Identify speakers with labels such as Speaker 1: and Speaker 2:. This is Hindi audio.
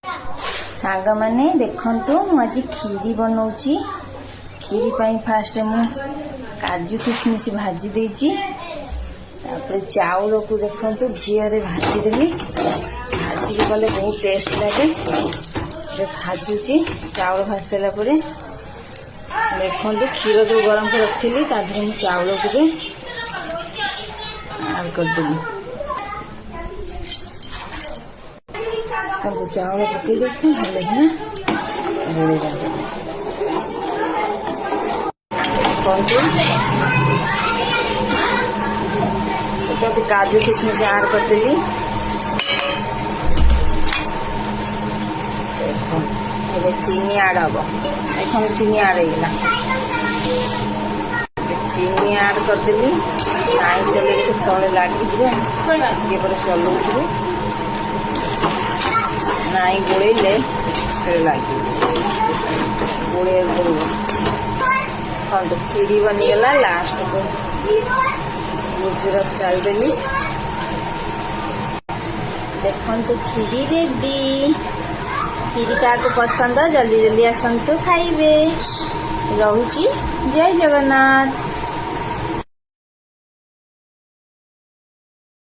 Speaker 1: साग माने देखंतु आज खीरी बनाऊची। खीरी पाई फास्ट मु काजू किशमिश भाजी देची। तापर चाउल को देखंतु घी रे भाजी देली। भाजी के कले बहुत टेस्ट लगे। भाजुची चाउल भाजला परे देखंतु क्षीर जो गरम कर रखी ताधर मु चाउल को ऐड कर देली। तो चावल पकई देते भले ही तो काजू किशमिश ऐड कर देली। चीनी ऐड हम देखो चीनी ऐड होगा। चीनी ऐड कर देली। नाई चले तले लगी चलू नाई गोड़े लगे गोड़े तो खीरी बनीगला। लास्ट को गुजरात डाल देली। देखो तो खीरी रेडी। खीरी क्या पसंद जल्दी जल्दी आसतु खाइबे। रहुची जय जगन्नाथ।